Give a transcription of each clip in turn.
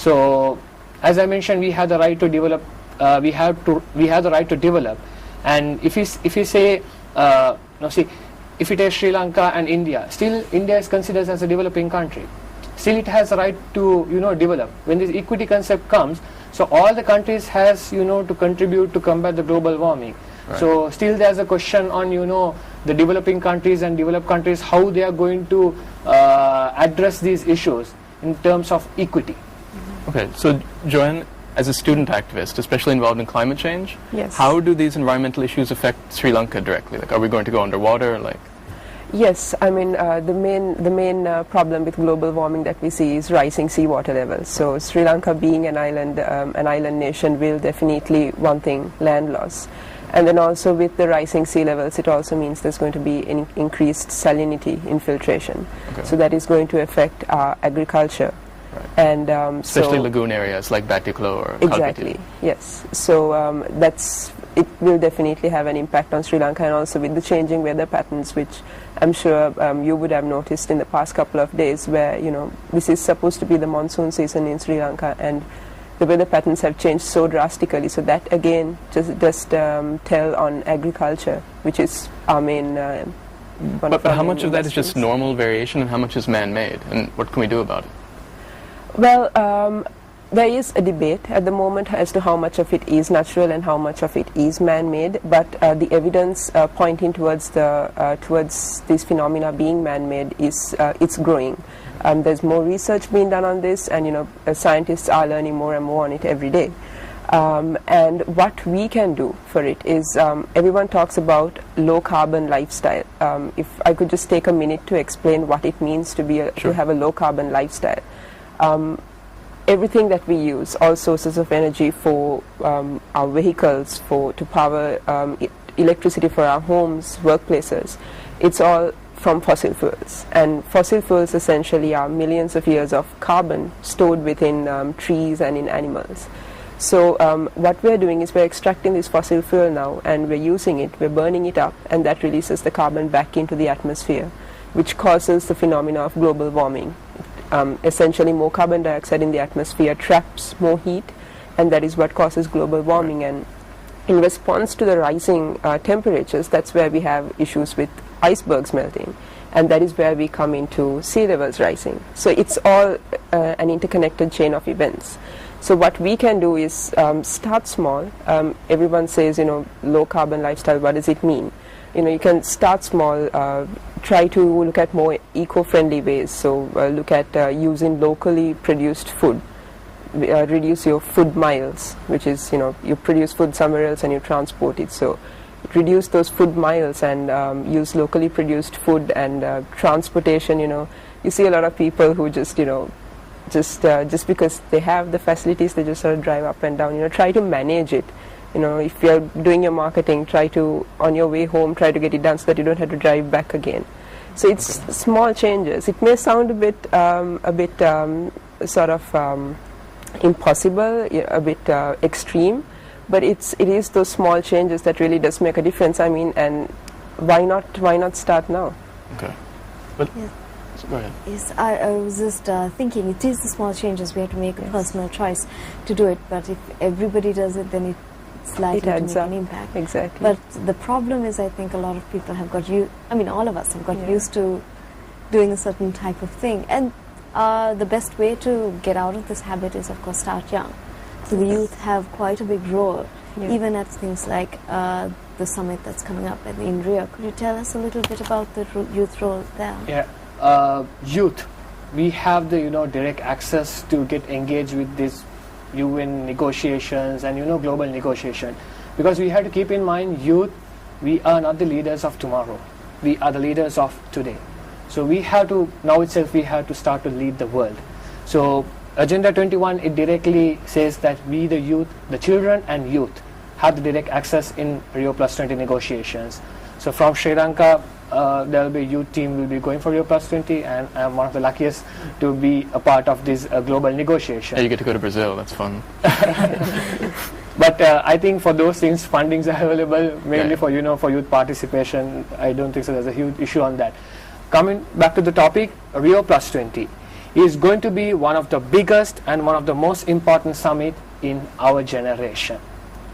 So as I mentioned, we have the right to develop. We have the right to develop. And if you say, see, if it is Sri Lanka and India, still India is considered as a developing country. Still it has a right to develop. When this equity concept comes, so all the countries has to contribute to combat the global warming. Right. So still there's a question on the developing countries and developed countries, how they are going to address these issues in terms of equity. Okay, so Joanne, as a student activist, especially involved in climate change, yes, how do these environmental issues affect Sri Lanka directly? Like, are we going to go underwater? Like, yes, I mean the main problem with global warming that we see is rising seawater levels. So Sri Lanka, being an island nation, will definitely, one thing, land loss. And then also with the rising sea levels, it also means there's going to be an increased salinity infiltration. Okay. So that is going to affect our agriculture. Right. And especially lagoon areas like Batiklo or exactly, Kalpiti. Yes. So it will definitely have an impact on Sri Lanka, and also with the changing weather patterns, which I'm sure you would have noticed in the past couple of days, where this is supposed to be the monsoon season in Sri Lanka, and the weather patterns have changed so drastically. So that again just tell on agriculture, which is our main. But how much of that is just normal variation, and how much is man-made, and what can we do about it? Well, there is a debate at the moment as to how much of it is natural and how much of it is man-made, but the evidence pointing towards these phenomena being man-made is it's growing. There's more research being done on this, and scientists are learning more and more on it every day. And what we can do for it is, everyone talks about low carbon lifestyle. If I could just take a minute to explain what it means to to have a low carbon lifestyle. Everything that we use, all sources of energy for our vehicles, to power electricity for our homes, workplaces, it's all from fossil fuels. And fossil fuels essentially are millions of years of carbon stored within trees and in animals. So what we're doing is we're extracting this fossil fuel now, and we're using it, we're burning it up, and that releases the carbon back into the atmosphere, which causes the phenomena of global warming. Essentially, more carbon dioxide in the atmosphere traps more heat, and that is what causes global warming. And in response to the rising temperatures, that's where we have issues with icebergs melting, and that is where we come into sea levels rising. So it's all an interconnected chain of events. So what we can do is start small. Everyone says, low carbon lifestyle, what does it mean? You can start small, try to look at more eco-friendly ways. So look at using locally produced food. Reduce your food miles, which is, you produce food somewhere else and you transport it. So reduce those food miles and use locally produced food and transportation. You see a lot of people who just because they have the facilities, they just sort of drive up and down. Try to manage it. If you're doing your marketing, try to, on your way home, try to get it done so that you don't have to drive back again. So it's small changes. It may sound a bit impossible, a bit extreme, but it is those small changes that really does make a difference. I mean, and why not start now? Okay. But yeah. Go ahead. Yes, I was just thinking, it is the small changes. We have to make a personal choice to do it, but if everybody does it, then it's likely to make an impact. Exactly. But the problem is, I think a lot of people have got all of us have got used to doing a certain type of thing, and the best way to get out of this habit is, of course, start young. So the youth have quite a big role, even at things like the summit that's coming up in Rio. Could you tell us a little bit about the youth role there? Yeah. Youth, we have the direct access to get engaged with these UN negotiations and global negotiation, because we have to keep in mind, youth, we are not the leaders of tomorrow, we are the leaders of today. So we have to, now itself we have to start to lead the world. So Agenda 21, it directly says that we, the youth, the children and youth, have the direct access in Rio Plus 20 negotiations. So from Sri Lanka, there will be a youth team will be going for Rio Plus 20, and I'm one of the luckiest to be a part of this global negotiation. Yeah, you get to go to Brazil, that's fun. But I think for those things, fundings are available mainly for for youth participation. I don't think so there's a huge issue on that. Coming back to the topic, Rio Plus 20. is going to be one of the biggest and one of the most important summit in our generation,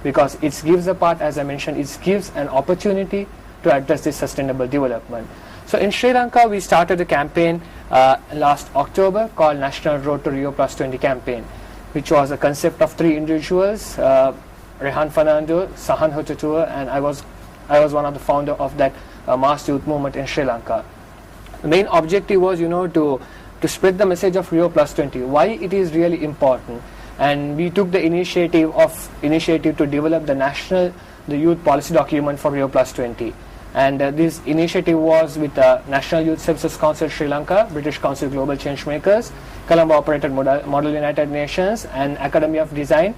because it gives a part, as I mentioned, it gives an opportunity to address this sustainable development. So in Sri Lanka, we started a campaign last October called National Road to Rio Plus 20 campaign, which was a concept of 3 individuals, Rehan Fernando, Sahan Hotatua, and I was one of the founder of that mass youth movement in Sri Lanka. The main objective was, to spread the message of Rio Plus 20, why it is really important. And we took the initiative to develop the youth policy document for Rio Plus 20. And this initiative was with National Youth Services Council Sri Lanka, British Council Global Changemakers, Colombo Operated Model United Nations, and Academy of Design,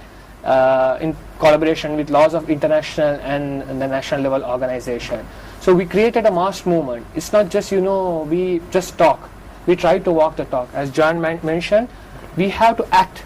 in collaboration with Laws of International and the national level organization. So we created a mass movement. It's not just, we just talk. We try to walk the talk. As John mentioned, we have to act.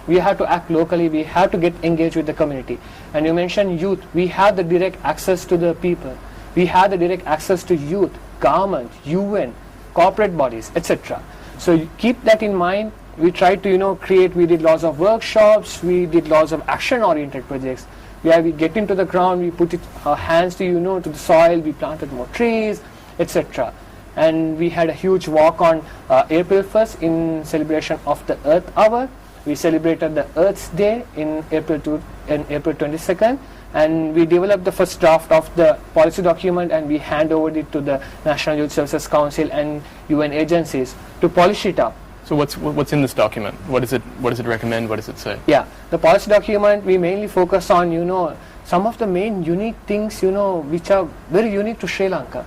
We have to act locally. We have to get engaged with the community. And you mentioned youth. We have the direct access to the people. We have the direct access to youth, government, UN, corporate bodies, etc. So you keep that in mind. We tried to, we did lots of workshops. We did lots of action-oriented projects. Where we get into the ground, we put our hands to, to the soil. We planted more trees, etc. And we had a huge walk on April 1st in celebration of the Earth Hour. We celebrated the Earth's Day in April 22nd, and we developed the first draft of the policy document, and we hand over it to the National Youth Services Council and UN agencies to polish it up. So what's in this document? What does it recommend? What does it say? Yeah, the policy document, we mainly focus on some of the main unique things which are very unique to Sri Lanka.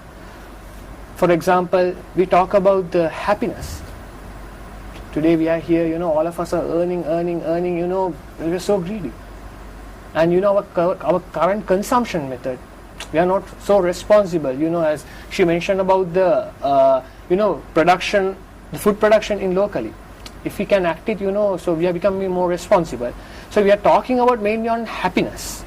For example, we talk about the happiness. Today we are here, all of us are earning, we're so greedy. And our current consumption method, we are not so responsible, as she mentioned about the, production, the food production in locally. If we can act it, so we are becoming more responsible. So we are talking about mainly on happiness.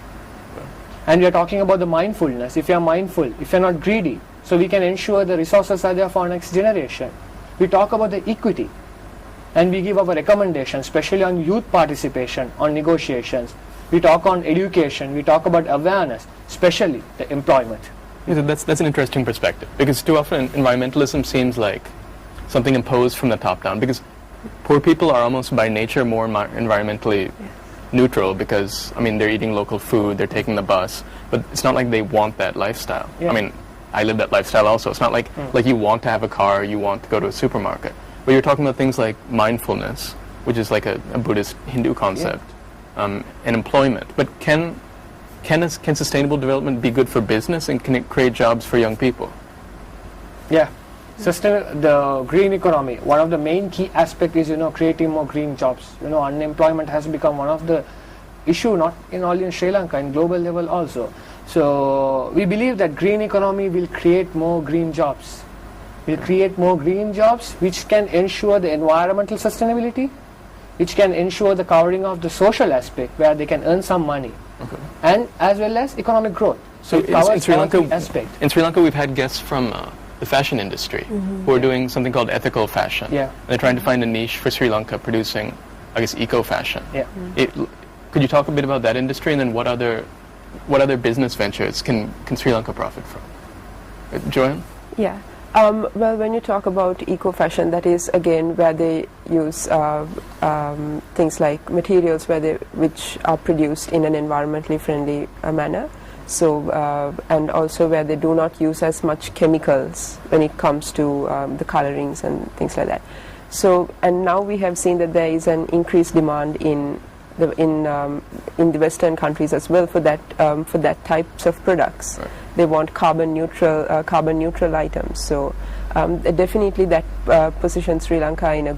And we are talking about the mindfulness. If you are mindful, if you are not greedy, so we can ensure the resources are there for our next generation. We talk about the equity. And we give our recommendations, especially on youth participation, on negotiations. We talk on education. We talk about awareness, especially the employment. Yeah, that's an interesting perspective, because too often environmentalism seems like something imposed from the top down, because poor people are almost by nature more environmentally neutral, because, they're eating local food, they're taking the bus, but it's not like they want that lifestyle. Yeah. I live that lifestyle also. It's not like you want to have a car, you want to go to a supermarket. But you're talking about things like mindfulness, which is like a Buddhist Hindu concept, and employment. But can sustainable development be good for business, and can it create jobs for young people? Yeah. The green economy, one of the main key aspects is, creating more green jobs. Unemployment has become one of the issue, not only in Sri Lanka, in global level also. So we believe that green economy will create more green jobs. Will create more green jobs, which can ensure the environmental sustainability, which can ensure the covering of the social aspect, where they can earn some money, and as well as economic growth. So in Sri Lanka, we've had guests from the fashion industry who are doing something called ethical fashion. Yeah. And they're trying to find a niche for Sri Lanka producing, eco-fashion. Yeah. Could you talk a bit about that industry, and then what other business ventures can Sri Lanka profit from? Joanne? Yeah. Well, when you talk about eco-fashion, that is again where they use things like materials which are produced in an environmentally friendly manner. So and also where they do not use as much chemicals when it comes to the colorings and things like that. So, and now we have seen that there is an increased demand in the Western countries as well for that types of products. Right. They want carbon neutral items. So definitely that positions Sri Lanka in a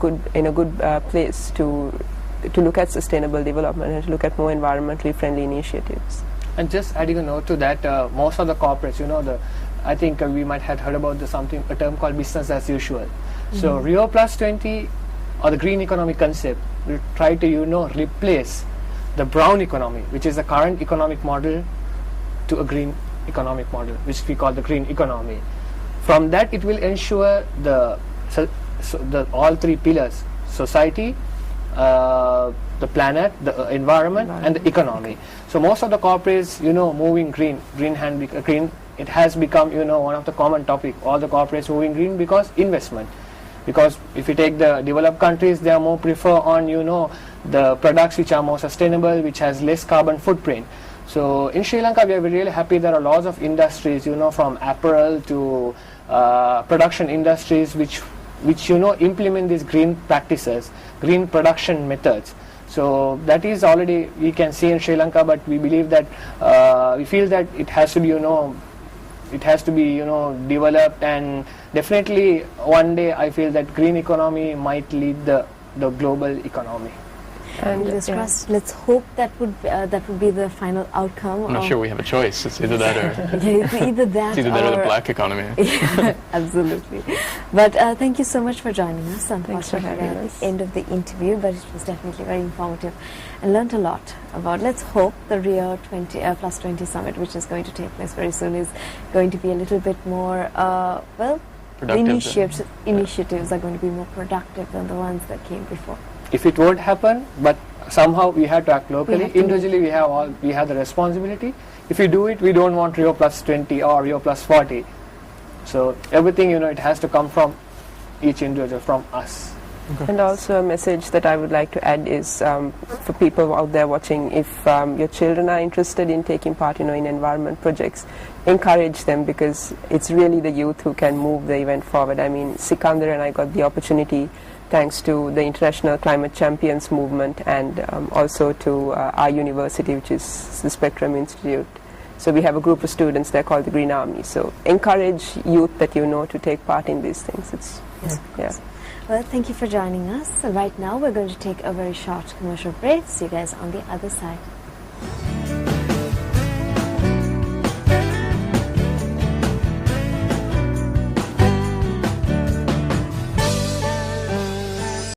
good place to look at sustainable development and to look at more environmentally friendly initiatives. And just adding a note to that, most of the corporates, I think we might have heard about a term called business as usual. So Rio Plus 20 or the green economy concept will try to replace the brown economy, which is the current economic model, to a green economic model, which we call the green economy. From that, it will ensure the all three pillars: society, the planet, the environment, and the economy. So most of the corporates, moving green. Green. It has become, one of the common topic. All the corporates moving green because investment. Because if you take the developed countries, they are more prefer on, the products which are more sustainable, which has less carbon footprint. So in Sri Lanka, we are really happy. There are lots of industries, from apparel to production industries, which implement these green practices, green production methods. So that is already we can see in Sri Lanka, but we believe that we feel that it has to be, developed, and definitely one day I feel that green economy might lead the global economy. And let's hope that would be the final outcome. I'm not sure we have a choice. It's either that or it's either that or the black economy. Yeah, absolutely. But thank you so much for joining us. Thanks for having at us. the end of the interview, but it was definitely very informative and learnt a lot about. Let's hope the Rio Plus 20 summit, which is going to take place very soon, is going to be a little bit more Productive. Initiatives are going to be more productive than the ones that came before. If it won't happen, but somehow we have to act locally. Individually, we have the responsibility. If we do it, we don't want Rio Plus 20 or Rio Plus 40. So everything, it has to come from each individual, from us. Okay. And also a message that I would like to add is for people out there watching, if your children are interested in taking part, in environment projects, encourage them, because it's really the youth who can move the event forward. I mean, Sikandar and I got the opportunity, thanks to the International Climate Champions movement, and also to our university, which is the Spectrum Institute. So we have a group of students, they're called the Green Army. So encourage youth that to take part in these things. Well, thank you for joining us. Right now we're going to take a very short commercial break. See you guys on the other side.